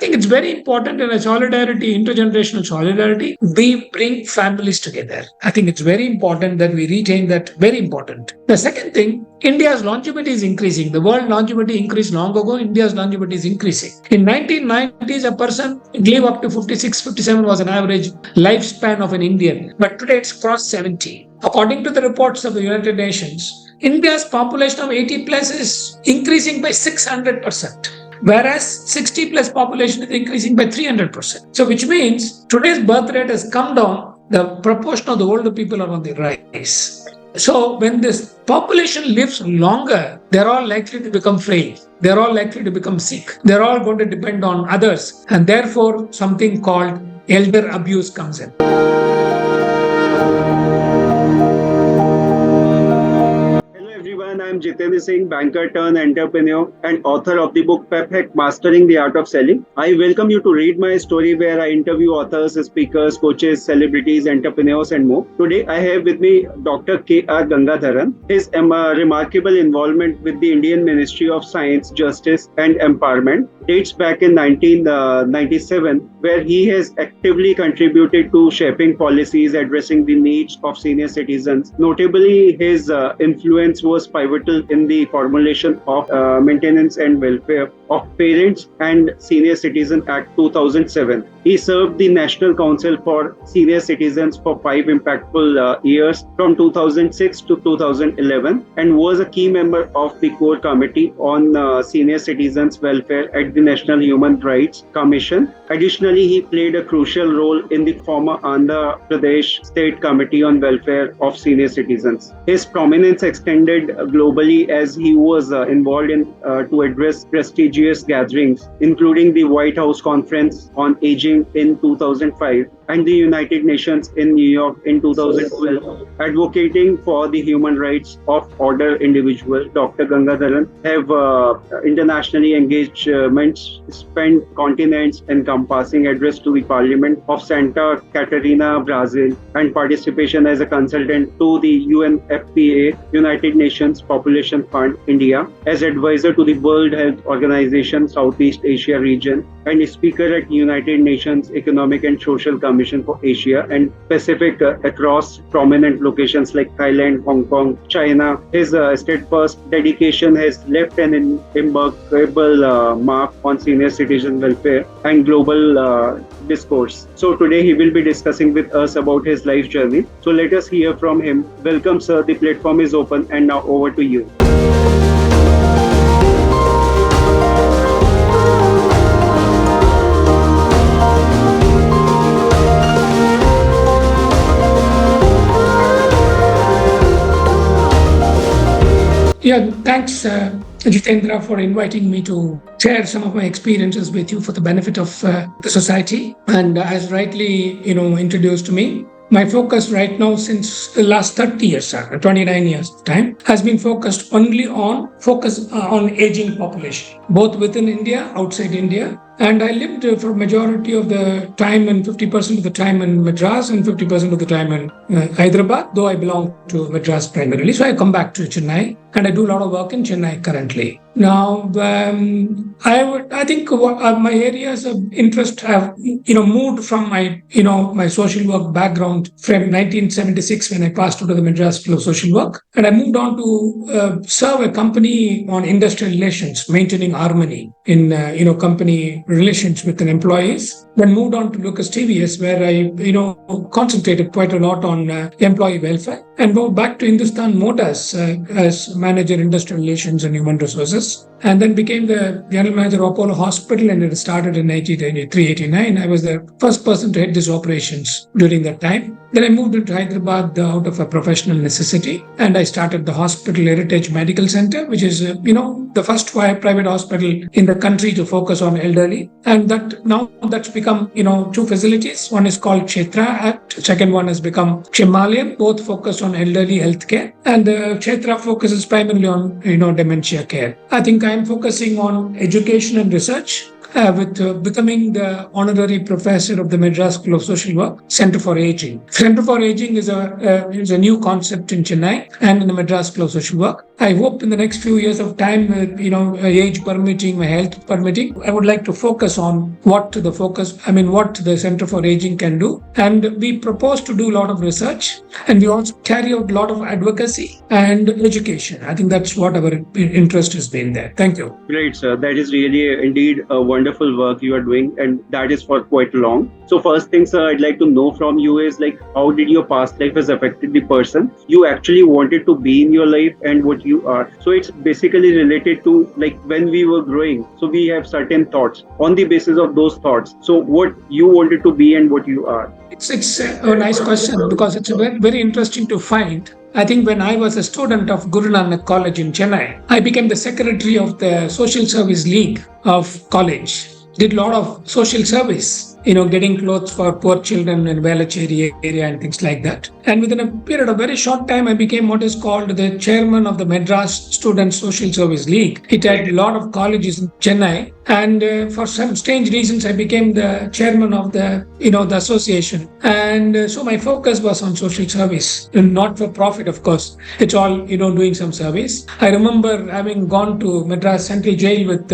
think it's very important in a solidarity, intergenerational solidarity, we bring families together. I think it's very important that we retain that. Very important. The second thing, India's longevity is increasing. The world longevity increased long ago. India's longevity is increasing. In 1990s, a person live up to 56, 57 was an average lifespan of an Indian. But today it's crossed 70. According to the reports of the United Nations, India's population of 80 plus is increasing by 600%. Whereas 60 plus population is increasing by 300%. So which means today's birth rate has come down, the proportion of the older people are on the rise. So when this population lives longer, they're all likely to become frail. They're all likely to become sick. They're all going to depend on others. And therefore, something called elder abuse comes in. I'm Jitendra Singh, banker turned entrepreneur and author of the book Pep Hack Mastering the Art of Selling. I welcome you to read my story where I interview authors, speakers, coaches, celebrities, entrepreneurs and more. Today I have with me Dr. K R Gangadharan. His remarkable involvement with the Indian Ministry of Science, Justice and Empowerment dates back in 1997, where he has actively contributed to shaping policies addressing the needs of senior citizens. Notably, his influence was pivotal in the formulation of Maintenance and Welfare of Parents and Senior Citizen Act 2007. He served the National Council for Senior Citizens for 5 impactful years from 2006 to 2011 and was a key member of the core committee on senior citizens welfare at the National Human Rights Commission. Additionally, he played a crucial role in the former Andhra Pradesh State Committee on Welfare of Senior Citizens. His prominence extended globally as he was involved in to address prestigious gatherings, including the White House Conference on Aging in 2005 and the United Nations in New York in 2012, advocating for the human rights of older individuals. Dr. Gangadharan have internationally engagements spanned continents encompassing address to the Parliament of Santa Catarina, Brazil, and participation as a consultant to the UNFPA, United Nations Population Fund, India, as advisor to the World Health Organization, Southeast Asia region, and speaker at United Nations Economic and Social Commission for Asia and Pacific across prominent locations like Thailand, Hong Kong, China. His steadfast dedication has left an immeasurable mark on senior citizen welfare and global discourse. So today he will be discussing with us about his life journey. So let us hear from him. Welcome, sir. The platform is open and now over to you. Yeah, thanks, Jitendra, for inviting me to share some of my experiences with you for the benefit of the society. And as rightly, introduced me, my focus right now since the last 30 years, 29 years time, has been focused only on aging population, both within India, outside India. And I lived for majority of the time and 50% of the time in Madras and 50% of the time in Hyderabad, though I belong to Madras primarily. So I come back to Chennai and I do a lot of work in Chennai currently. Now, I think my areas of interest have, moved from my social work background from 1976 when I passed out of the Madras School of Social Work. And I moved on to serve a company on industrial relations, maintaining harmony in, company relations with the employees. Then moved on to Lucas TVS, where I, concentrated quite a lot on employee welfare, and moved back to Hindustan Motors as manager industrial relations and human resources, and then became the general manager of Apollo Hospital, and it started in 1983-89. I was the first person to head these operations during that time. Then I moved into Hyderabad out of a professional necessity, and I started the Hospital Heritage Medical Center, which is, the first private hospital in the country to focus on elderly. And that's become, 2 facilities. One is called Kshetra Act. Second one has become Kshemaliyam, both focused on elderly healthcare. And Kshetra focuses primarily on, dementia care. I think I'm focusing on education and research. With becoming the honorary professor of the Madras School of Social Work, Center for Aging. Center for Aging is a new concept in Chennai and in the Madras School of Social Work. I hope in the next few years of time, age permitting, my health permitting, I would like to focus on what the Center for Aging can do. And we propose to do a lot of research, and we also carry out a lot of advocacy and education. I think that's what our interest has been there. Thank you. Great, sir. That is really indeed a wonderful work you are doing, and that is for quite long. So first thing, sir, I'd like to know from you is like, how did your past life has affected the person you actually wanted to be in your life and what you are? So it's basically related to like when we were growing. So we have certain thoughts on the basis of those thoughts. So what you wanted to be and what you are. It's a nice question because it's very, very interesting to find. I think when I was a student of Guru Nanak College in Chennai, I became the secretary of the Social Service League of college. Did a lot of social service, getting clothes for poor children in Velachery area and things like that. And within a period of very short time, I became what is called the chairman of the Madras Student Social Service League. It had a lot of colleges in Chennai. And for some strange reasons, I became the chairman of the association. And so my focus was on social service, not for profit, of course. It's all, doing some service. I remember having gone to Madras Central Jail with,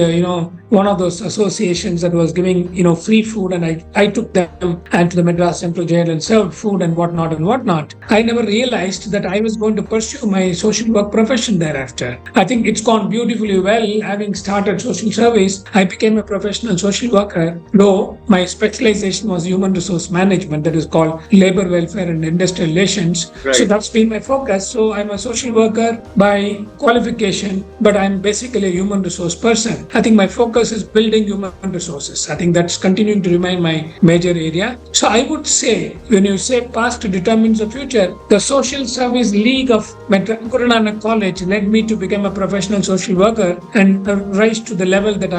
one of those associations that was giving, free food. And I took them and to the Madras Central Jail and served food and whatnot. I never realized that I was going to pursue my social work profession thereafter. I think it's gone beautifully well. Having started social service, I became a professional social worker, though my specialization was human resource management, that is called labor welfare and industrial relations. Right. So that's been my focus. So I'm a social worker by qualification, but I'm basically a human resource person. I think my focus is building human resources. I think that's continuing to remain my major area. So I would say, when you say past determines the future, the Social Service League of Guru Nanak College led me to become a professional social worker and rise to the level that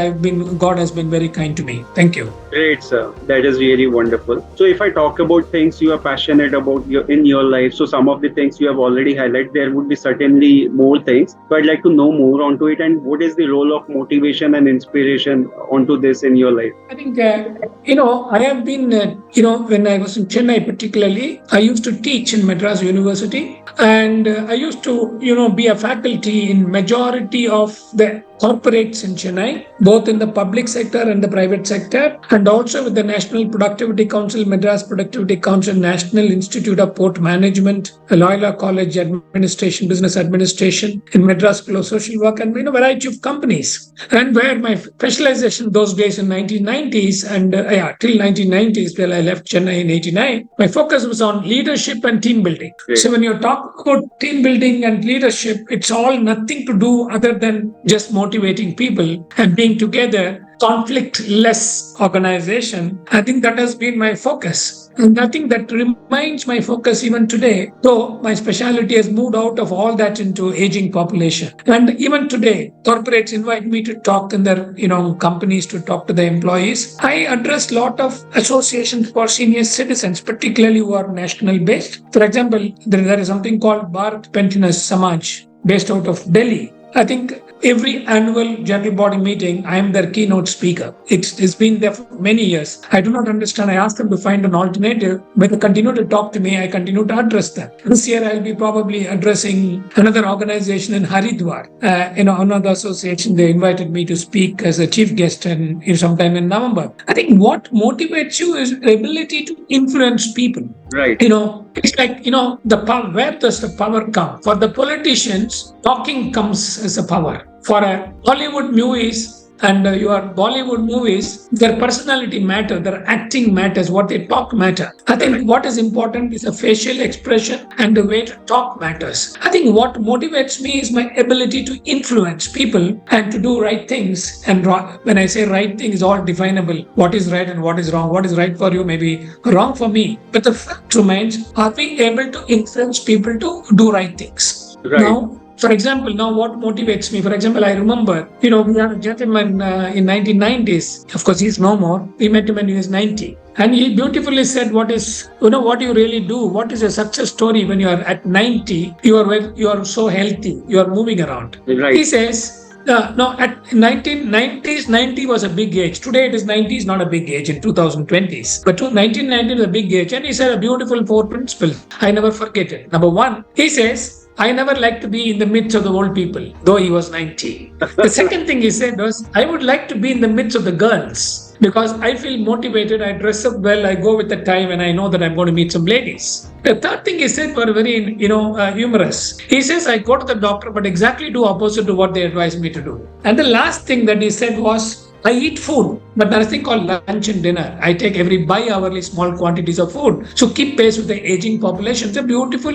God has been very kind to me. Thank you. Great, sir. That is really wonderful. So if I talk about things you are passionate about in your life, so some of the things you have already highlighted, there would be certainly more things, but I'd like to know more onto it. And what is the role of motivation and inspiration onto this in your life? I think, I have been, when I was in Chennai particularly, I used to teach in Madras University, and I used to, be a faculty in majority of the corporates in Chennai, both in the public sector and the private sector, and also with the National Productivity Council, Madras Productivity Council, National Institute of Port Management, Loyola College Administration, Business Administration, in Madras School of Social Work, and a variety of companies. And where my specialization those days in 1990s and till 1990s, till I left Chennai in 89, my focus was on leadership and team building. Great. So when you talk about team building and leadership, it's all nothing to do other than just motivating people and being together, conflict-less organization. I think that has been my focus. And I think that remains my focus even today, though my specialty has moved out of all that into aging population. And even today, corporates invite me to talk in their, companies to talk to the employees. I address a lot of associations for senior citizens, particularly who are national based. For example, there is something called Bharat Pensioners Samaj, based out of Delhi. I think every annual general body meeting, I am their keynote speaker. It's been there for many years. I do not understand. I asked them to find an alternative. When they continue to talk to me, I continue to address them. This year, I'll be probably addressing another organization in Haridwar. Another association, they invited me to speak as a chief guest sometime in November. I think what motivates you is the ability to influence people. Right. It's like, the power. Where does the power come? For the politicians, talking comes as a power. For Hollywood movies and your Bollywood movies, their personality matters, their acting matters, what they talk matter. I think what is important is a facial expression and the way to talk matters. I think what motivates me is my ability to influence people and to do right things. And when I say right thing, is all definable. What is right and what is wrong. What is right for you may be wrong for me. But the fact remains, are we able to influence people to do right things? Right. Now, for example, now what motivates me? For example, I remember, we had a gentleman in 1990s. Of course, he's no more. We met him when he was 90. And he beautifully said, what you really do? What is a success story when you are at 90? You are so healthy. You are moving around. Right. He says, no, at 1990s, 90 was a big age. Today it is 90 is not a big age in 2020s. But 1990 is a big age. And he said a beautiful 4 principles. I never forget it. Number one, he says, I never like to be in the midst of the old people, though he was 90. The second thing he said was, I would like to be in the midst of the girls because I feel motivated. I dress up well. I go with the time, and I know that I'm going to meet some ladies. The third thing he said were very, humorous. He says, I go to the doctor, but exactly do opposite to what they advised me to do. And the last thing that he said was, I eat food, but there's nothing called lunch and dinner. I take every bi-hourly small quantities of food. So keep pace with the aging population. It's a beautiful,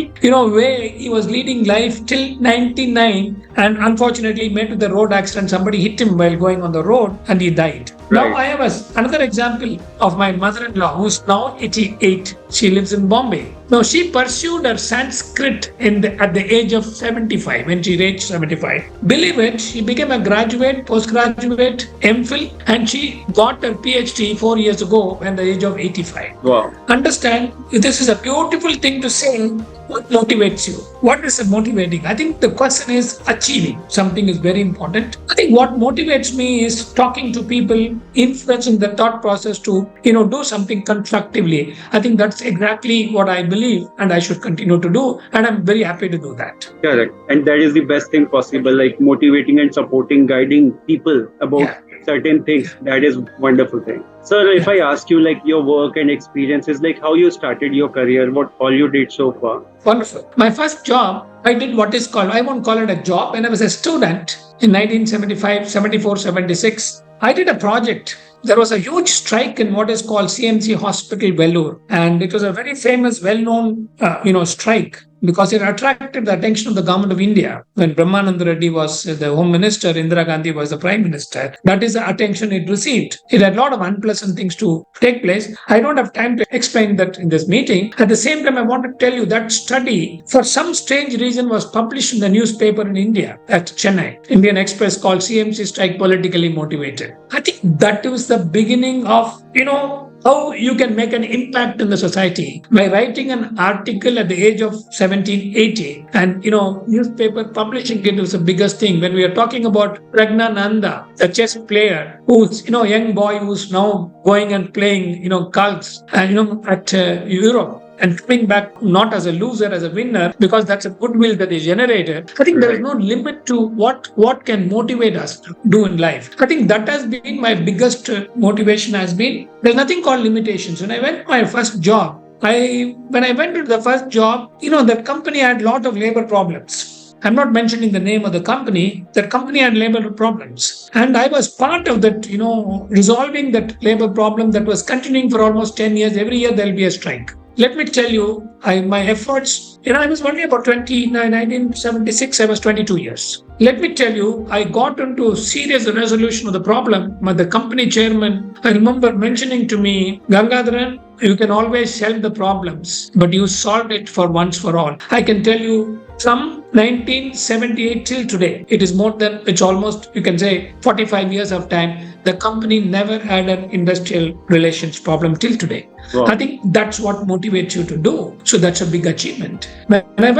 way he was leading life till 99. And unfortunately, he met with a road accident. Somebody hit him while going on the road and he died. Right. Now I have another example of my mother-in-law who's now 88. She lives in Bombay. Now she pursued her Sanskrit at the age of 75, when she reached 75. Believe it, she became a graduate, postgraduate, MPhil, and she got her PhD 4 years ago at the age of 85. Wow. Understand, this is a beautiful thing to say. What motivates you? What is motivating? I think the question is achieving. Something is very important. I think what motivates me is talking to people, influencing the thought process to, do something constructively. I think that's exactly what I believe and I should continue to do. And I'm very happy to do that. Correct. And that is the best thing possible, like motivating and supporting, guiding people about certain things. That is wonderful thing. Sir, if I ask you like your work and experiences, like how you started your career, what all you did so far? Wonderful. My first job, I did what is called, I won't call it a job. When I was a student in 1975, 74, 76, I did a project. There was a huge strike in what is called CMC Hospital, Vellore. And it was a very famous, well-known, strike because it attracted the attention of the government of India. When Brahmananda Reddy was the Home Minister, Indira Gandhi was the Prime Minister. That is the attention it received. It had a lot of unpleasant things to take place. I don't have time to explain that in this meeting. At the same time, I want to tell you that study, for some strange reason, was published in the newspaper in India at Chennai. Indian Express called CMC Strike Politically Motivated. I think that was the beginning of, how you can make an impact in the society by writing an article at the age of 17, 18. And, newspaper publishing it was the biggest thing. When we are talking about Pragnananda, the chess player, who's, young boy who's now going and playing, cards, at Europe. And coming back not as a loser, as a winner, because that's a goodwill that is generated. I think there is no limit to what can motivate us to do in life. I think that has been my biggest motivation has been, there's nothing called limitations. When I went to my first job, when I went to the first job, that company had a lot of labor problems. I'm not mentioning the name of the company. That company had labor problems. And I was part of that, resolving that labor problem that was continuing for almost 10 years. Every year there'll be a strike. Let me tell you, my efforts, I was only about 1976, I was 22 years. Let me tell you, I got into serious resolution of the problem. But the company chairman, I remember mentioning to me, Gangadharan, you can always solve the problems, but you solved it for once for all. I can tell you, from 1978 till today, it's almost, you can say, 45 years of time. The company never had an industrial relations problem till today. Wow. I think that's what motivates you to do. So that's a big achievement. When I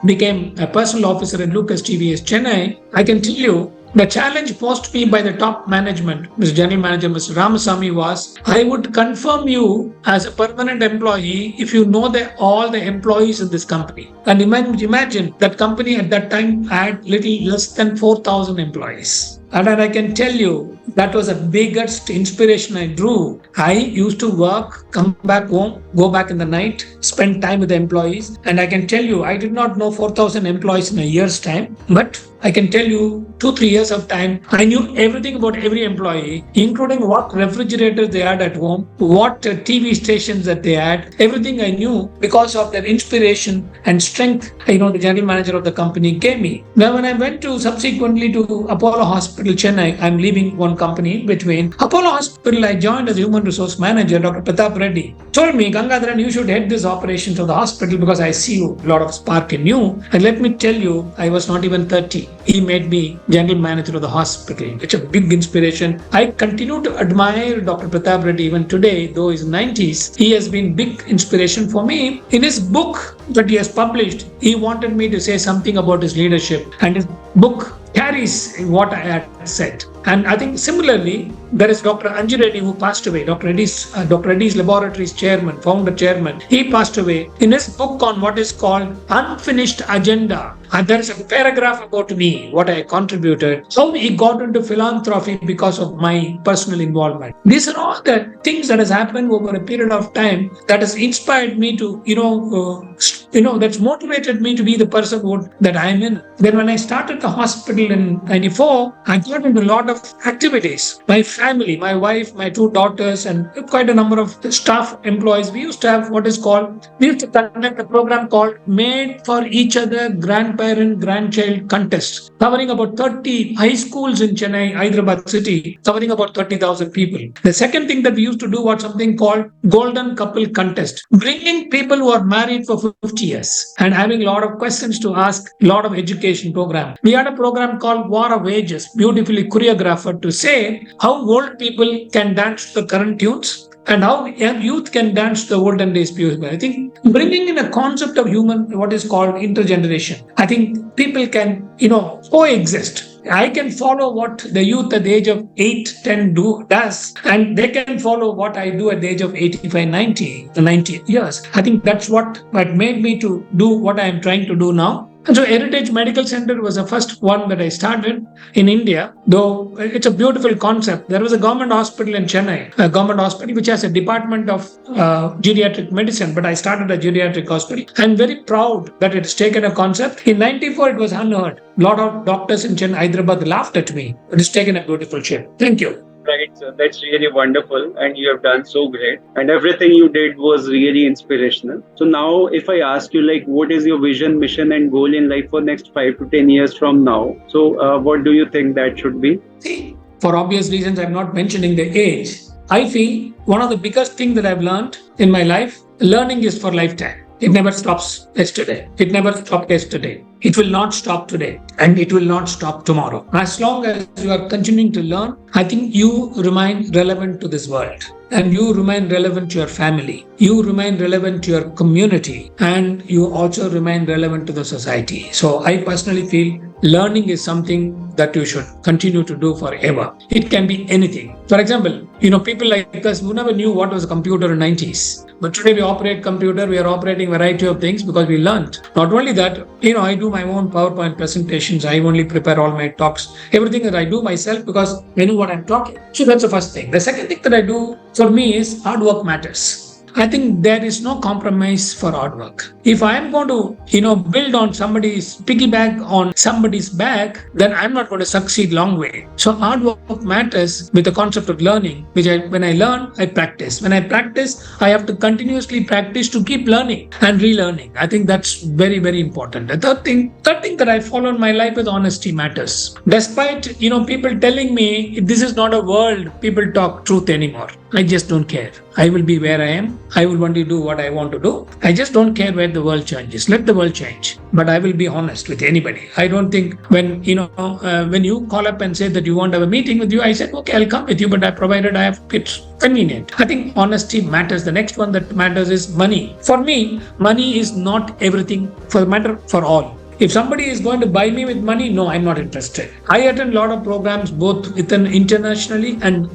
became a personal officer in Lucas TVS Chennai, I can tell you, the challenge posed me by the top management, Mr. General Manager, Mr. Ramasamy, was I would confirm you as a permanent employee if you know all the employees in this company. And imagine that company at that time had little less than 4,000 employees. And I can tell you, that was the biggest inspiration I drew. I used to work, come back home, go back in the night, spend time with the employees. And I can tell you, I did not know 4,000 employees in a year's time. But I can tell you, 2-3 years of time, I knew everything about every employee, including what refrigerators they had at home, what TV stations that they had. Everything I knew because of their inspiration and strength, the general manager of the company gave me. Now, when I went subsequently to Apollo Hospital, Chennai, I'm leaving one company in between. Apollo Hospital, I joined as human resource manager. Dr. Pratap Reddy told me, Gangadharan, you should head this operation to the hospital because I see a lot of spark in you. And let me tell you, I was not even 30. He made me general manager of the hospital. It's a big inspiration. I continue to admire Dr. Pratap Reddy even today, though he's 90s. He has been big inspiration for me. In his book that he has published, he wanted me to say something about his leadership. And his book carries what I had said. And I think similarly, there is Dr. Anju Reddy who passed away, Dr. Reddy's Laboratories chairman, founder chairman. He passed away. In his book on what is called Unfinished Agenda, and there is a paragraph about me, what I contributed, how he got into philanthropy because of my personal involvement. These are all the things that has happened over a period of time that has inspired me to, that's motivated me to be the person that I am in. Then when I started the hospital in 94, I got into a lot of activities. My family, my wife, my 2 daughters, and quite a number of staff employees, we used to conduct a program called Made for Each Other Grandparent-Grandchild Contest, covering about 30 high schools in Chennai, Hyderabad city, covering about 30,000 people. The second thing that we used to do was something called Golden Couple Contest, bringing people who are married for 50 years and having a lot of questions to ask, a lot of education program. We had a program called War of Ages, beautifully choreographed to say how old people can dance the current tunes and how young youth can dance the olden days music. I think bringing in a concept of what is called intergeneration. I think people can, coexist. I can follow what the youth at the age of 8, 10 does, and they can follow what I do at the age of 85, 90 years. I think that's what made me to do what I am trying to do now. And so Heritage Medical Center was the first one that I started in India, though it's a beautiful concept. There was a government hospital in Chennai, a government hospital which has a department of geriatric medicine, but I started a geriatric hospital. I'm very proud that it's taken a concept. In 94, it was unheard. A lot of doctors in Chennai, Hyderabad laughed at me. But it's taken a beautiful shape. Thank you. Right, so that's really wonderful, and you have done so great, and everything you did was really inspirational. So now, if I ask you, like, what is your vision, mission, and goal in life for next 5 to 10 years from now? So, what do you think that should be? See, for obvious reasons, I'm not mentioning the age. I feel one of the biggest things that I've learned in my life, learning is for lifetime. It never stops yesterday. It never stopped yesterday. It will not stop today, and it will not stop tomorrow. As long as you are continuing to learn, I think you remain relevant to this world, and you remain relevant to your family. You remain relevant to your community, and you also remain relevant to the society. So I personally feel learning is something that you should continue to do forever. It can be anything. For example, people like us who never knew what was a computer in 90s. But today we operate computer, we are operating a variety of things because we learned. Not only that, I do my own PowerPoint presentations. I only prepare all my talks. Everything that I do myself because I know what I'm talking. So that's the first thing. The second thing that I do for me is hard work matters. I think there is no compromise for hard work. If I am going to, build on piggyback on somebody's back, then I'm not going to succeed long way. So hard work matters with the concept of learning, when I learn, I practice. When I practice, I have to continuously practice to keep learning and relearning. I think that's very, very important. The third thing that I follow in my life is honesty matters. Despite, people telling me this is not a world people talk truth anymore. I just don't care. I will be where I am. I will only do what I want to do. I just don't care where the world changes. Let the world change. But I will be honest with anybody. I don't think when you call up and say that you want to have a meeting with you, I said, okay, I'll come with you, but it's convenient. I think honesty matters. The next one that matters is money. For me, money is not everything for all. If somebody is going to buy me with money, no, I'm not interested. I attend a lot of programs both internationally and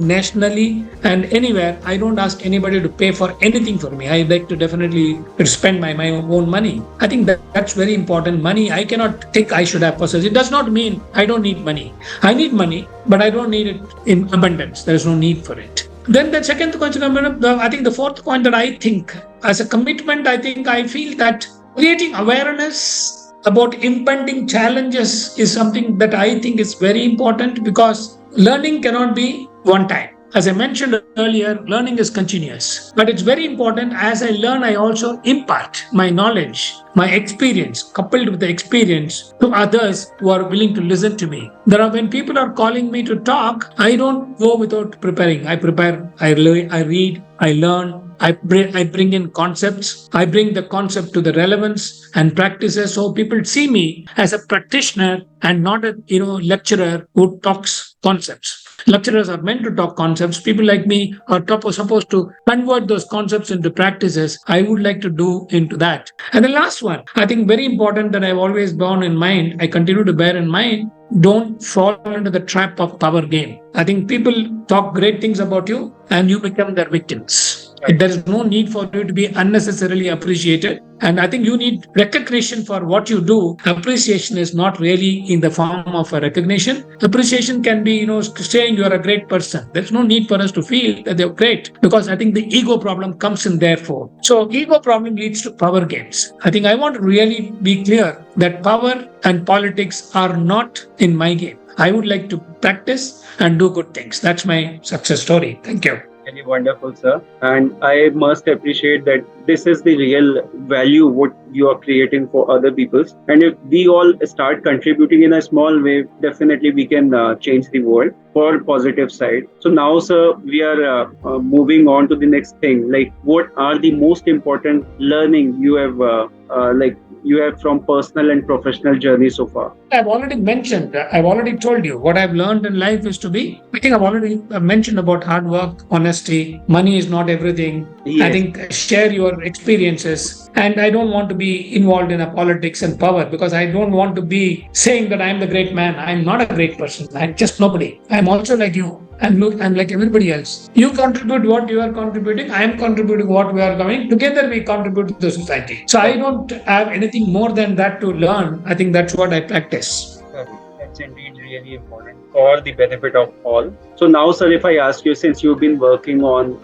nationally and anywhere. I don't ask anybody to pay for anything for me. I like to definitely spend my own money. I think that's very important. Money, I cannot think I should have possessed. It does not mean I don't need money. I need money, but I don't need it in abundance. There is no need for it. Then the second question, I think the fourth point that I think as a commitment, I feel that creating awareness about impending challenges is something that I think is very important because learning cannot be one time. As I mentioned earlier, learning is continuous. But it's very important as I learn, I also impart my knowledge, my experience, coupled with the experience to others who are willing to listen to me. When people are calling me to talk, I don't go without preparing. I prepare, I read, I learn. I bring in concepts. I bring the concept to the relevance and practices so people see me as a practitioner and not a lecturer who talks concepts. Lecturers are meant to talk concepts. People like me are supposed to convert those concepts into practices. I would like to do into that. And the last one, I think very important that I've always borne in mind, I continue to bear in mind, don't fall into the trap of power game. I think people talk great things about you and you become their victims. Right. There is no need for you to be unnecessarily appreciated. And I think you need recognition for what you do. Appreciation is not really in the form of a recognition. Appreciation can be, saying you are a great person. There's no need for us to feel that they're great because I think the ego problem comes in therefore. So ego problem leads to power games. I think I want to really be clear that power and politics are not in my game. I would like to practice and do good things. That's my success story. Thank you. Really wonderful, sir. And I must appreciate that this is the real value what you are creating for other people. And if we all start contributing in a small way, definitely we can change the world for positive side. So now, sir, we are moving on to the next thing. Like, what are the most important learning you have from personal and professional journey so far? I've already told you what I've learned in life is to be. I think I've mentioned about hard work, honesty, money is not everything. Yes. I think share your experiences. And I don't want to be involved in a politics and power because I don't want to be saying that I'm the great man. I'm not a great person. I'm just nobody. I'm also like you. I'm like everybody else. You contribute what you are contributing. I am contributing what we are going. Together we contribute to the society. So I don't have anything more than that to learn. I think that's what I practice. That's indeed really important for the benefit of all. So now, sir, if I ask you, since you've been working on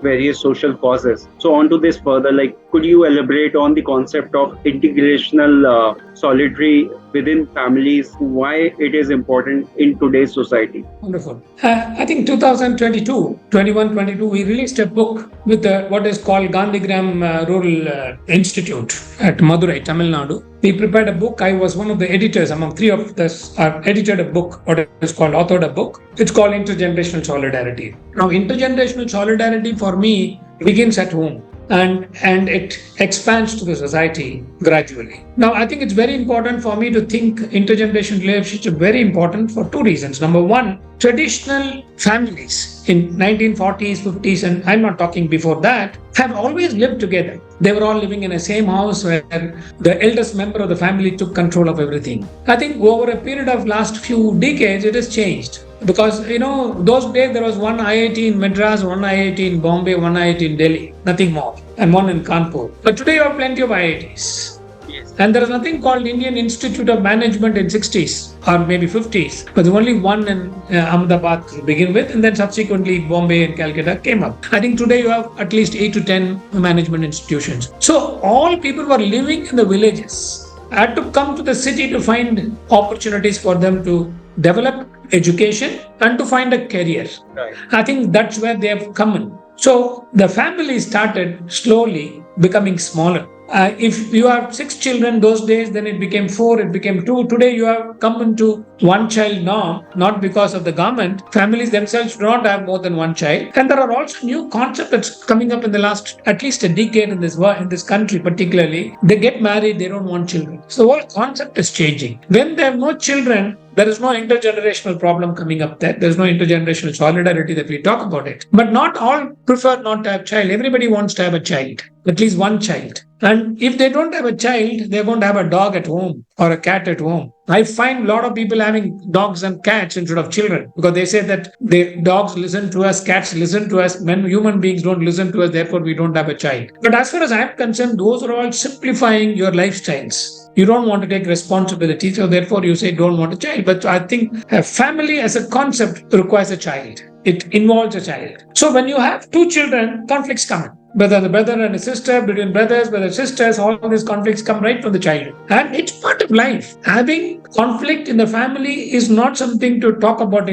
various social causes, so on to this further, could you elaborate on the concept of intergenerational solidarity within families, why it is important in today's society? Wonderful. I think 2022, we released a book with what is called Gangadharan Rural Institute at Madurai, Tamil Nadu. We prepared a book. I was one of the editors among three of us. Edited a book, what is called, authored a book. It's called Intergenerational Solidarity. Now, intergenerational solidarity for me begins at home. And it expands to the society gradually. Now, I think it's very important for me to think intergenerational relationships are very important for two reasons. Number one, traditional families in 1940s, 50s, and I'm not talking before that, have always lived together. They were all living in the same house where the eldest member of the family took control of everything. I think over a period of last few decades, it has changed. Because, those days there was one IIT in Madras, one IIT in Bombay, one IIT in Delhi, nothing more, and one in Kanpur. But today you have plenty of IITs. Yes. And there is nothing called Indian Institute of Management in 60s or maybe 50s, but there's only one in Ahmedabad to begin with, and then subsequently Bombay and Calcutta came up. I think today you have at least 8 to 10 management institutions. So all people were living in the villages, had to come to the city to find opportunities for them to develop education and to find a career. Right. I think that's where they have come in. So the family started slowly becoming smaller. If you have 6 children those days, then it became 4, it became 2. Today you have come into one child norm, not because of the government. Families themselves do not have more than one child. And there are also new concepts that's coming up in the last at least a decade in this country particularly. They get married, they don't want children. So the whole concept is changing. When they have no children, there is no intergenerational problem coming up there. There's no intergenerational solidarity that we talk about it. But not all prefer not to have a child. Everybody wants to have a child, at least one child. And if they don't have a child, they're going to have a dog at home or a cat at home. I find a lot of people having dogs and cats instead of children because they say that the dogs listen to us, cats listen to us, when human beings don't listen to us, therefore we don't have a child. But as far as I'm concerned, those are all simplifying your lifestyles. You don't want to take responsibility, so therefore you say don't want a child. But I think a family as a concept requires a child. It involves a child. So when you have 2 children, conflicts come in. Whether the brother and a sister, between brothers, whether sisters, all of these conflicts come right from the childhood. And it's part of life. Having conflict in the family is not something to talk about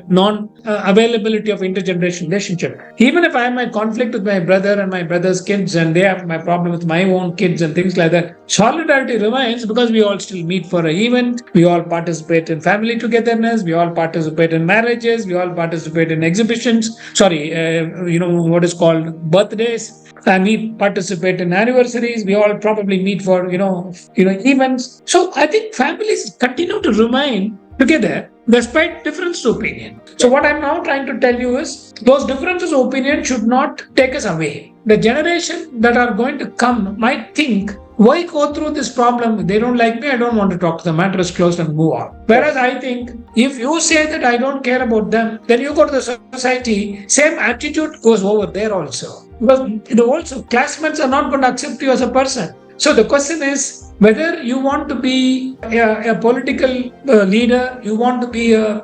non-availability of intergenerational relationship. Even if I have my conflict with my brother and my brother's kids and they have my problem with my own kids and things like that, solidarity remains because we all still meet for an event, we all participate in family togetherness, we all participate in marriages, we all participate in exhibitions, what is called birthdays. And we participate in anniversaries. We all probably meet for events. So I think families continue to remain together despite difference of opinion. So what I'm now trying to tell you is those differences of opinion should not take us away. The generation that are going to come might think, why go through this problem? They don't like me, I don't want to talk to them, matter is closed and move on. Whereas I think if you say that I don't care about them, then you go to the society, same attitude goes over there also. Because also classmates are not going to accept you as a person. So the question is whether you want to be a political leader, you want to be a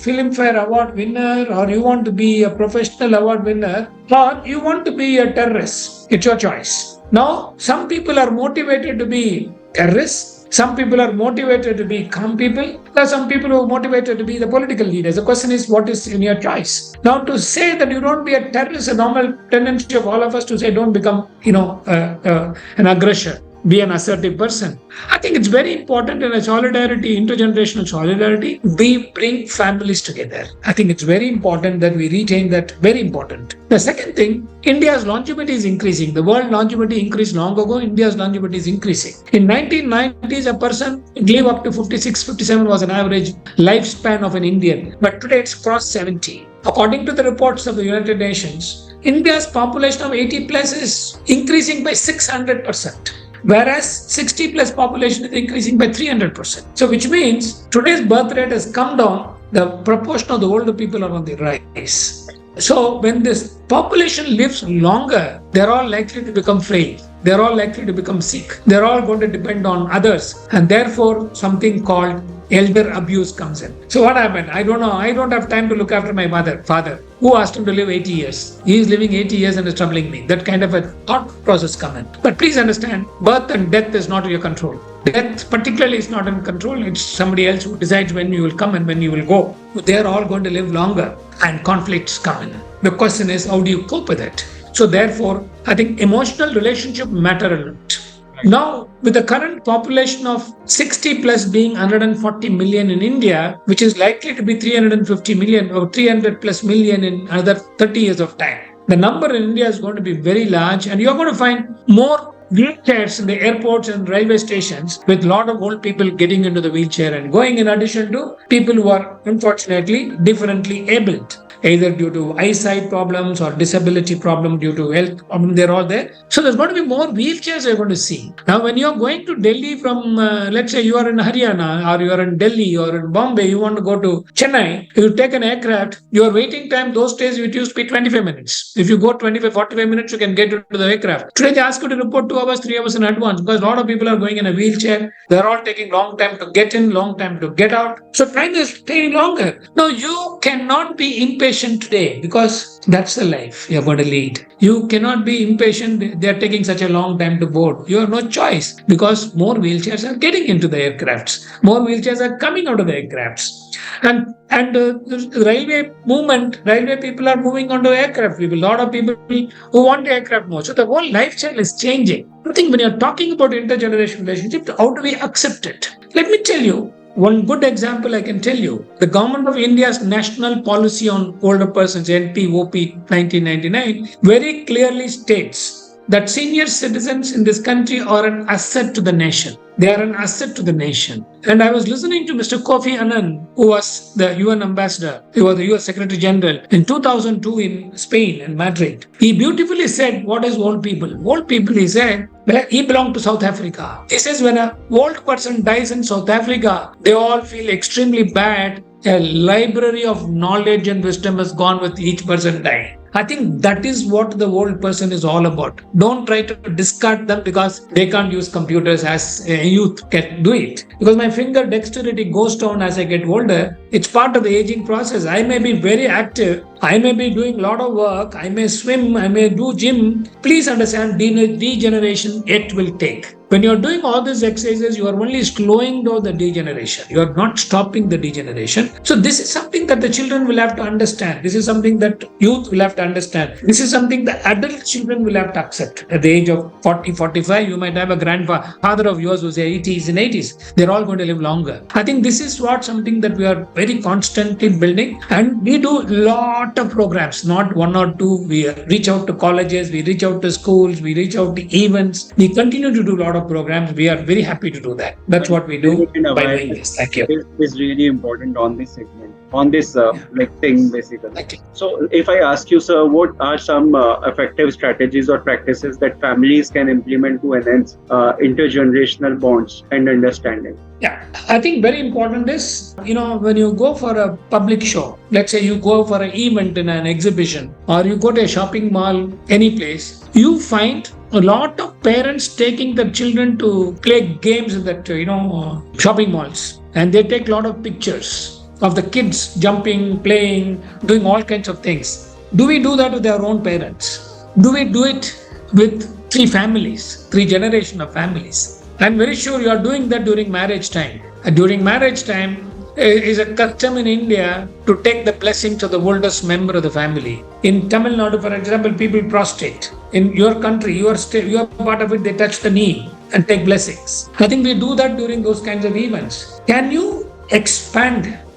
Filmfare Award winner, or you want to be a professional award winner, or you want to be a terrorist. It's your choice. Now, some people are motivated to be terrorists. Some people are motivated to be calm people. There are some people who are motivated to be the political leaders. The question is, what is in your choice? Now, to say that you don't be a terrorist, a normal tendency of all of us to say don't become, an aggressor. Be an assertive person. I think it's very important in a solidarity, intergenerational solidarity, we bring families together. I think it's very important that we retain that, very important. The second thing, India's longevity is increasing. The world longevity increased long ago, India's longevity is increasing. In 1990s, a person live up to 56, 57 was an average lifespan of an Indian. But today it's crossed 70. According to the reports of the United Nations, India's population of 80 plus is increasing by 600%. Whereas 60 plus population is increasing by 300%. So which means today's birth rate has come down, the proportion of the older people are on the rise. So when this population lives longer, they're all likely to become frail. They're all likely to become sick. They're all going to depend on others. And therefore, something called elder abuse comes in. So what happened? I don't know. I don't have time to look after my father, who asked him to live 80 years. He is living 80 years and is troubling me. That kind of a thought process comes in. But please understand, birth and death is not in your control. Death particularly is not in control. It's somebody else who decides when you will come and when you will go. They're all going to live longer and conflicts come in. The question is, how do you cope with it? So therefore, I think emotional relationships matter a lot. Now, with the current population of 60 plus being 140 million in India, which is likely to be 350 million or 300 plus million in another 30 years of time, the number in India is going to be very large, and you're going to find more wheelchairs in the airports and railway stations with a lot of old people getting into the wheelchair and going, in addition to people who are unfortunately differently abled, either due to eyesight problems or disability problem due to health problem. They're all there. So there's going to be more wheelchairs you're going to see. Now, when you're going to Delhi from, let's say you are in Haryana or you are in Delhi or in Bombay, you want to go to Chennai, you take an aircraft, your waiting time those days it used to be 25 minutes. If you go 25, 45 minutes, you can get into the aircraft. Today they ask you to report 2 hours, 3 hours in advance because a lot of people are going in a wheelchair. They're all taking long time to get in, long time to get out. So time is taking longer. Now, you cannot be impatient today because that's the life you're going to lead. You cannot be impatient. They're taking such a long time to board. You have no choice because more wheelchairs are getting into the aircrafts. More wheelchairs are coming out of the aircrafts. And the railway movement, railway people are moving onto aircraft people. A lot of people who want the aircraft more. So the whole lifestyle is changing. I think when you're talking about intergenerational relationship, how do we accept it? Let me tell you. One good example I can tell you, the Government of India's National Policy on Older Persons, NPOP 1999, very clearly states that senior citizens in this country are an asset to the nation. They are an asset to the nation. And I was listening to Mr. Kofi Annan, who was the UN ambassador, he was the US Secretary General in 2002 in Spain, in Madrid. He beautifully said, what is old people? Old people, he said, he belonged to South Africa. He says when an old person dies in South Africa, they all feel extremely bad. A library of knowledge and wisdom has gone with each person dying. I think that is what the old person is all about. Don't try to discard them because they can't use computers as a youth can do it. Because my finger dexterity goes down as I get older. It's part of the aging process. I may be very active. I may be doing a lot of work. I may swim. I may do gym. Please understand, degeneration it will take. When you're doing all these exercises, you are only slowing down the degeneration. You are not stopping the degeneration. So this is something that the children will have to understand. This is something that youth will have to understand. This is something the adult children will have to accept. At the age of 40, 45, you might have a grandfather of yours who's 80s and 80s. They're all going to live longer. I think this is something that we are very constantly building, and we do a lot of programs, not one or two. We reach out to colleges, we reach out to schools, we reach out to events. We continue to do a lot of programs. We are very happy to do that. That's what we do by doing this. Thank you. Is really important on this segment, on this thing basically. So if I ask you, sir, what are some effective strategies or practices that families can implement to enhance intergenerational bonds and understanding? Yeah, I think very important is, when you go for a public show, let's say you go for an event in an exhibition, or you go to a shopping mall, any place, you find a lot of parents taking their children to play games in that, shopping malls. And they take a lot of pictures of the kids jumping, playing, doing all kinds of things. Do we do that with our own parents? Do we do it with three generations of families? I'm very sure you are doing that during marriage time. During marriage time is a custom in India to take the blessings of the oldest member of the family. In Tamil Nadu, for example, people prostrate. In your country, you are part of it, they touch the knee and take blessings. I think we do that during those kinds of events. Can you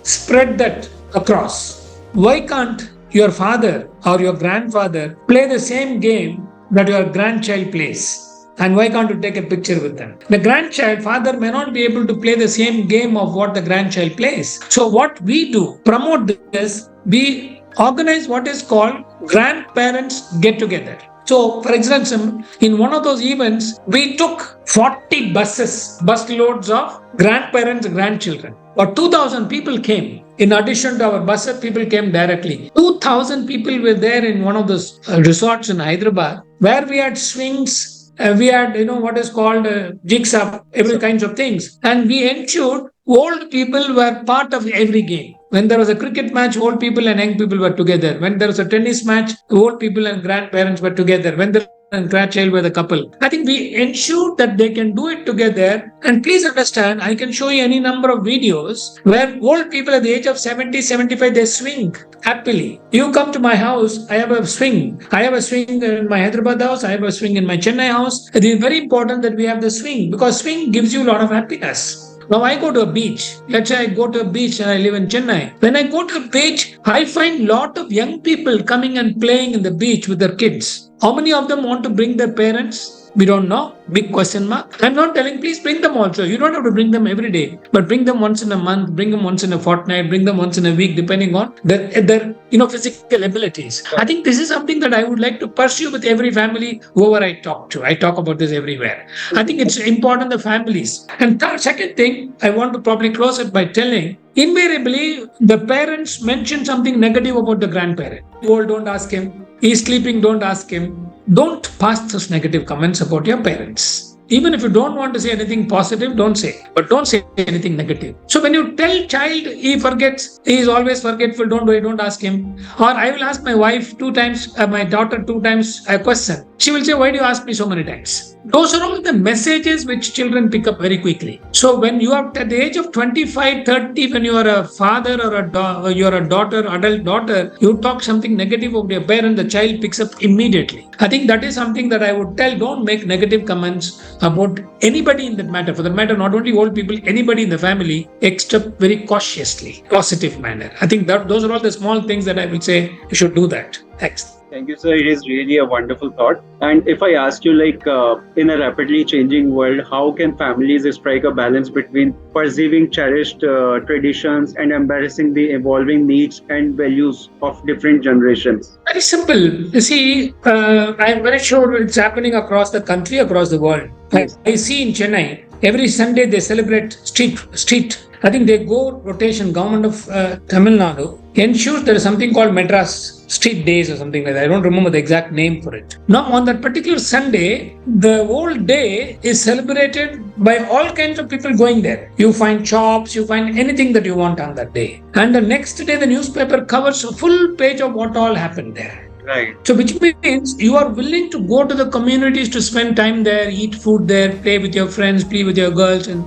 spread that across? Why can't your father or your grandfather play the same game that your grandchild plays? And why can't you take a picture with them? The father may not be able to play the same game of what the grandchild plays. So what we do, promote this, we organize what is called grandparents get together. So, for example, in one of those events, we took 40 bus loads of grandparents and grandchildren. Or 2,000 people came. In addition to our buses, people came directly. 2,000 people were there in one of those resorts in Hyderabad, where we had swings. We had, what is called jigsaw, every kinds of things. And we ensured old people were part of every game. When there was a cricket match, old people and young people were together. When there was a tennis match, old people and grandparents were together. When there and grandchild were the couple. I think we ensured that they can do it together. And please understand, I can show you any number of videos where old people at the age of 70, 75, they swing happily. You come to my house, I have a swing. I have a swing in my Hyderabad house. I have a swing in my Chennai house. It is very important that we have the swing, because swing gives you a lot of happiness. Now I go to a beach. Let's say I go to a beach and I live in Chennai. When I go to a beach, I find a lot of young people coming and playing in the beach with their kids. How many of them want to bring their parents? We don't know. Big question mark. I'm not telling, please bring them also. You don't have to bring them every day, but bring them once in a month, bring them once in a fortnight, bring them once in a week, depending on their physical abilities. I think this is something that I would like to pursue with every family, whoever I talk to. I talk about this everywhere. I think it's important, the families. And second thing, I want to probably close it by telling, invariably, the parents mention something negative about the grandparent. Old, don't ask him. He's sleeping, don't ask him. Don't pass those negative comments about your parents. Even if you don't want to say anything positive, don't say. But don't say anything negative. So when you tell child, he forgets, he is always forgetful, don't worry, don't ask him. Or I will ask my wife 2 times, my daughter 2 times a question. She will say, why do you ask me so many times? Those are all the messages which children pick up very quickly. So when you are at the age of 25, 30, when you are a father or you are a daughter, adult daughter, you talk something negative of your parent, the child picks up immediately. I think that is something that I would tell, don't make negative comments about anybody in that matter. For that matter, not only old people, anybody in the family, except very cautiously, positive manner. I think that those are all the small things that I will say you should do that. Thanks. Thank you, sir. It is really a wonderful thought. And if I ask you, in a rapidly changing world, how can families strike a balance between preserving cherished traditions and embracing the evolving needs and values of different generations? Very simple. You see, I'm very sure it's happening across the country, across the world. Yes. I see in Chennai, every Sunday they celebrate street. I think they go rotation. Government of Tamil Nadu ensures there is something called Madras Street Days or something like that. I don't remember the exact name for it. Now, on that particular Sunday, the whole day is celebrated by all kinds of people going there. You find shops, you find anything that you want on that day. And the next day, the newspaper covers a full page of what all happened there. Right. So which means you are willing to go to the communities to spend time there, eat food there, play with your friends, play with your girls and,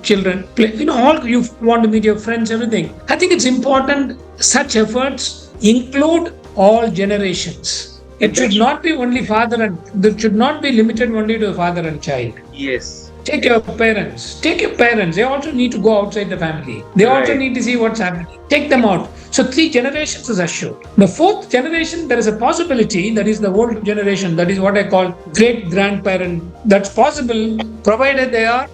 children. Play, all you want to meet your friends, everything. I think it's important such efforts include all generations. It should not be only father and it should not be limited only to father and child. Yes. Take your parents. Take your parents. They also need to go outside the family. They also need to see what's happening. Take them out. So 3 generations is assured. The 4th generation, there is a possibility, that is the old generation. That is what I call great grandparent. That's possible provided they are,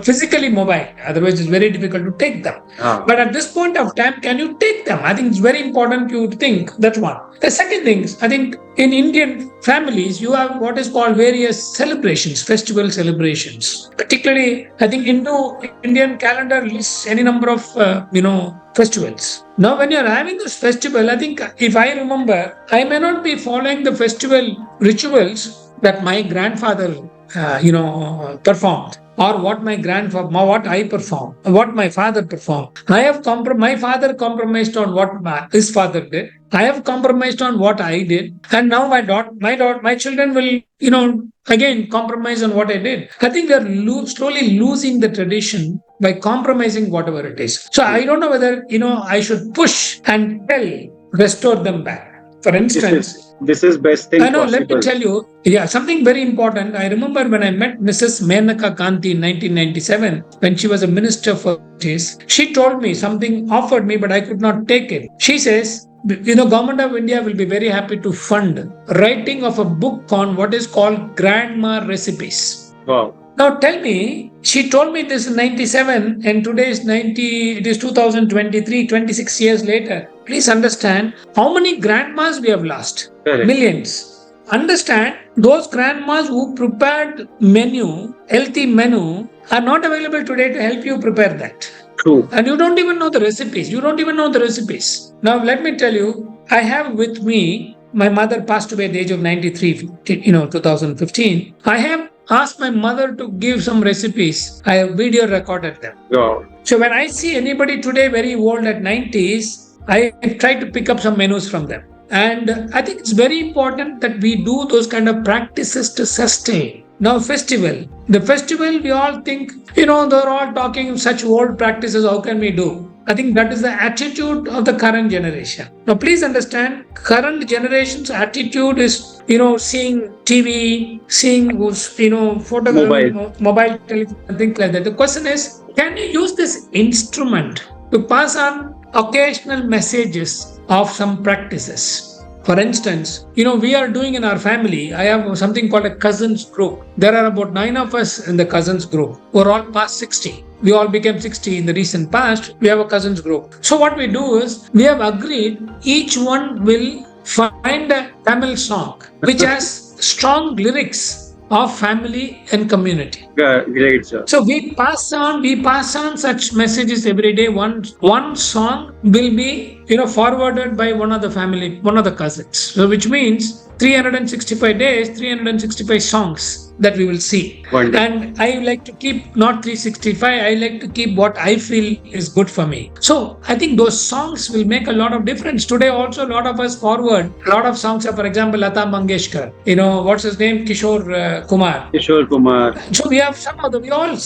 physically mobile. Otherwise, it's very difficult to take them. But at this point of time, can you take them? I think it's very important to think. That's one. The second thing is, I think in Indian families, you have what is called various celebrations, festival celebrations. Particularly, I think Indian calendar lists any number of, festivals. Now, when you're having this festival, I think if I remember, I may not be following the festival rituals that my grandfather, performed, or what I performed, what my father performed. My father compromised on what his father did. I have compromised on what I did, and now my children will, again compromise on what I did. I think we are slowly losing the tradition by compromising whatever it is. So I don't know whether I should push and restore them back. For instance, this is best thing possible. Let me tell you, something very important. I remember when I met Mrs. Menaka Gandhi in 1997, when she was a minister for justice, she told me something, offered me, but I could not take it. She says, Government of India will be very happy to fund writing of a book on what is called grandma recipes. Wow. Now tell me, she told me this in 97 and today is it is 2023, 26 years later. Please understand how many grandmas we have lost. Correct. Millions. Understand, those grandmas who prepared healthy menu, are not available today to help you prepare that. True. And you don't even know the recipes. Now let me tell you, I have with me, my mother passed away at the age of 93, 2015. I have asked my mother to give some recipes. I have video recorded them. Wow. So when I see anybody today very old at 90s, I try to pick up some menus from them. And I think it's very important that we do those kind of practices to sustain. Now, the festival, we all think, they're all talking such old practices, how can we do? I think that is the attitude of the current generation. Now, please understand, current generation's attitude is, seeing TV, seeing, mobile telephone, and things like that. The question is, can you use this instrument to pass on occasional messages of some practices? For instance, we are doing in our family, I have something called a cousins group. There are about 9 of us in the cousins group. We're all past 60. We all became 60 in the recent past. We have a cousins group. So what we do is, we have agreed each one will find a Tamil song which has strong lyrics of family and community. Great, sir. So we pass on such messages every day. One song will be, forwarded by one of the cousins. So which means 365 days, 365 songs that we will see. Wonderful. And I like to keep not 365, I like to keep what I feel is good for me. So I think those songs will make a lot of difference. Today also a lot of us forward, a lot of songs are, for example, Lata Mangeshkar, what's his name? Kishore Kumar. So we have some of them, we all,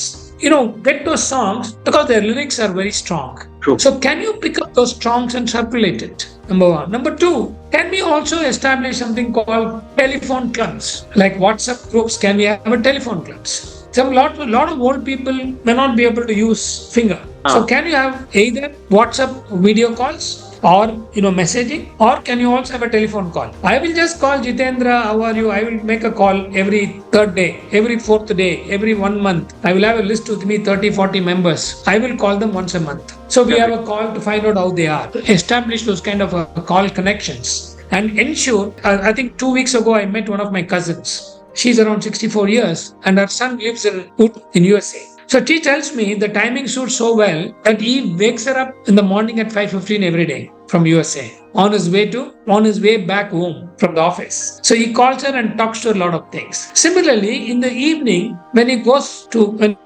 get those songs because their lyrics are very strong. True. So can you pick up those songs and circulate it? Number one. Number two, can we also establish something called telephone clubs? Like WhatsApp groups, can we have a telephone clubs? A lot of old people may not be able to use finger. So can you have either WhatsApp video calls or messaging, or can you also have a telephone call? I will just call Jitendra, how are you? I will make a call every third day, every fourth day, every 1 month. I will have a list with me 30-40 members. I will call them once a month. So we have a call to find out how they are. Establish those kind of call connections and ensure. I think 2 weeks ago I met one of my cousins. She's around 64 years and her son lives in USA. So she tells me the timing suits so well that he wakes her up in the morning at 5:15 every day from USA on his way back home from the office. So he calls her and talks to her a lot of things. Similarly, in the evening, when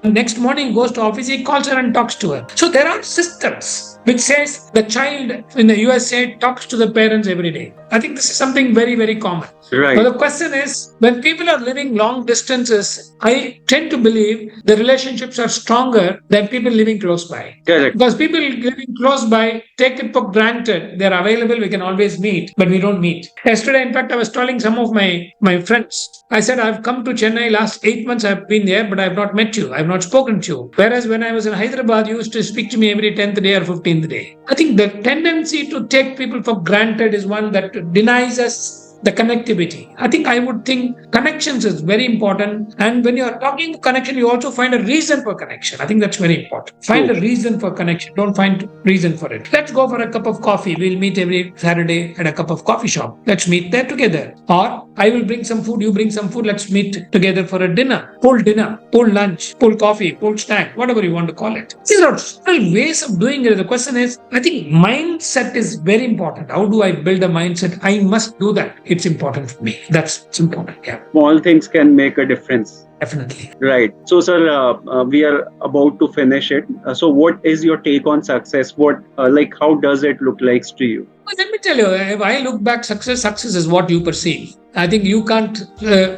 next morning he goes to office, he calls her and talks to her. So there are systems which says the child in the USA talks to the parents every day. I think this is something very, very common. Right. But the question is, when people are living long distances, I tend to believe the relationships are stronger than people living close by. Correct. Because people living close by take it for granted interested, they're available, we can always meet, but we don't meet. Yesterday, in fact, I was telling some of my friends, I said, I've come to Chennai last 8 months, I've been there, but I've not met you, I've not spoken to you. Whereas when I was in Hyderabad, you used to speak to me every 10th day or 15th day. I think the tendency to take people for granted is one that denies us the connectivity. I think I would think connections is very important. And when you're talking connection, you also find a reason for connection. I think that's very important. Find a reason for connection. Don't find reason for it. Let's go for a cup of coffee. We'll meet every Saturday at a cup of coffee shop. Let's meet there together. Or I will bring some food, you bring some food. Let's meet together for a dinner, pull lunch, pull coffee, pull snack, whatever you want to call it. These are several ways of doing it. The question is, I think mindset is very important. How do I build a mindset? I must do that. It's important for me. It's important. Yeah. Small things can make a difference. Definitely. Right. So, sir, we are about to finish it. So, what is your take on success? How does it look like to you? Well, let me tell you, if I look back, success is what you perceive. I think you can't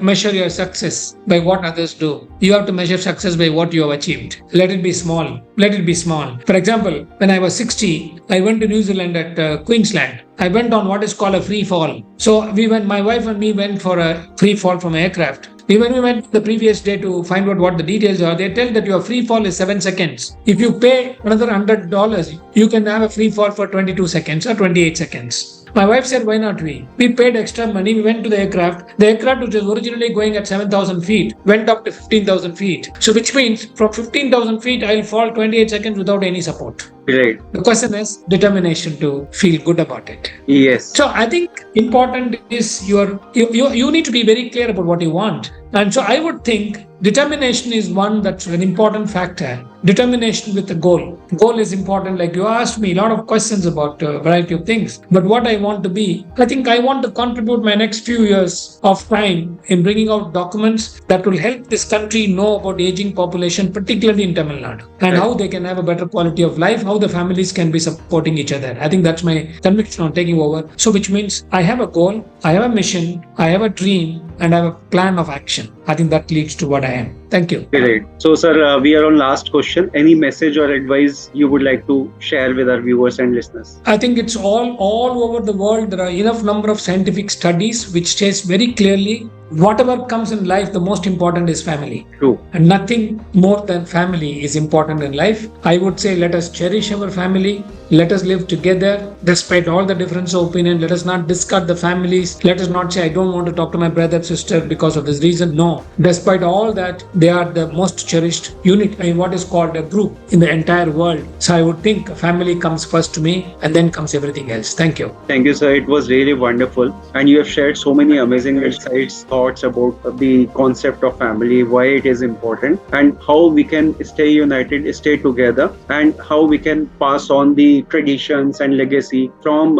measure your success by what others do. You have to measure success by what you have achieved. Let it be small. For example, when I was 60, I went to New Zealand at Queensland. I went on what is called a free fall. So my wife and me went for a free fall from an aircraft. When we went the previous day to find out what the details are, they tell that your free fall is 7 seconds. If you pay another $100, you can have a free fall for 22 seconds or 28 seconds. My wife said, why not we? We paid extra money. We went to the aircraft. The aircraft, which was originally going at 7,000 feet, went up to 15,000 feet. So which means from 15,000 feet, I'll fall 28 seconds without any support. Right. The question is determination to feel good about it. Yes. So I think important is you need to be very clear about what you want. And so I would think determination is one that's an important factor. Determination with a goal. Goal is important. Like you asked me a lot of questions about a variety of things. But what I want to be, I think I want to contribute my next few years of time in bringing out documents that will help this country know about aging population, particularly in Tamil Nadu, and how they can have a better quality of life, how the families can be supporting each other. I think that's my conviction on taking over. So which means I have a goal, I have a mission, I have a dream, and I have a plan of action. I think that leads to what I am. Thank you. Great. So, sir, we are on last question. Any message or advice you would like to share with our viewers and listeners? I think it's all over the world. There are enough number of scientific studies which states very clearly whatever comes in life, the most important is family. True. And nothing more than family is important in life. I would say let us cherish our family. Let us live together despite all the difference of opinion. Let us not discard the families. Let us not say, I don't want to talk to my brother, sister because of this reason. No. Despite all that, they are the most cherished unit in what is called a group in the entire world. So I would think family comes first to me and then comes everything else. Thank you. Thank you, sir. It was really wonderful. And you have shared so many amazing insights, thoughts about the concept of family, why it is important, and how we can stay united, stay together, and how we can pass on the traditions and legacy from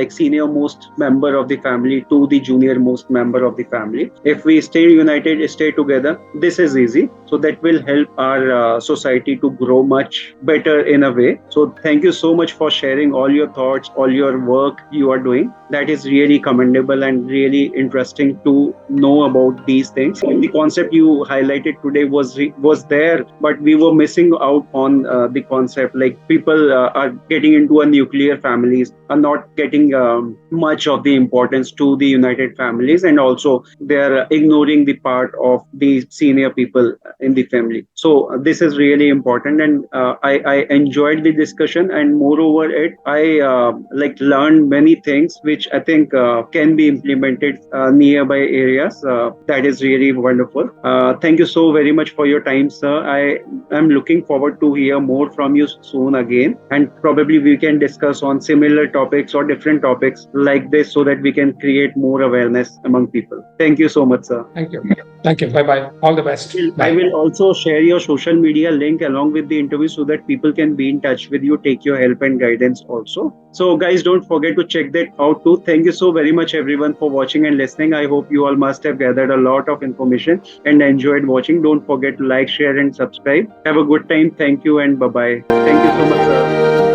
senior most member of the family to the junior most member of the family. If we stay united, stay together, this is easy. So that will help our society to grow much better in a way. So thank you so much for sharing all your thoughts, all your work you are doing. That is really commendable and really interesting to know about these things. And the concept you highlighted today was there, but we were missing out on the concept. Like people are getting into a nuclear families, are not getting much of the importance to the united families, and also they are ignoring the part of the senior people in the family. So this is really important, and I enjoyed the discussion, and moreover I learned many things which I think can be implemented nearby areas. That is really wonderful. Thank you so very much for your time, sir. I am looking forward to hear more from you soon again, and probably we can discuss on similar topics or different topics like this so that we can create more awareness among people. Thank you so much, sir. Thank you. Thank you. Bye-bye. All the best. Bye. I will also share your social media link along with the interview so that people can be in touch with you, take your help and guidance also. So guys, don't forget to check that out too. Thank you so very much everyone for watching and listening. I hope you all must have gathered a lot of information and enjoyed watching. Don't forget to like, share and subscribe. Have a good time. Thank you and bye-bye. Thank you so much, sir.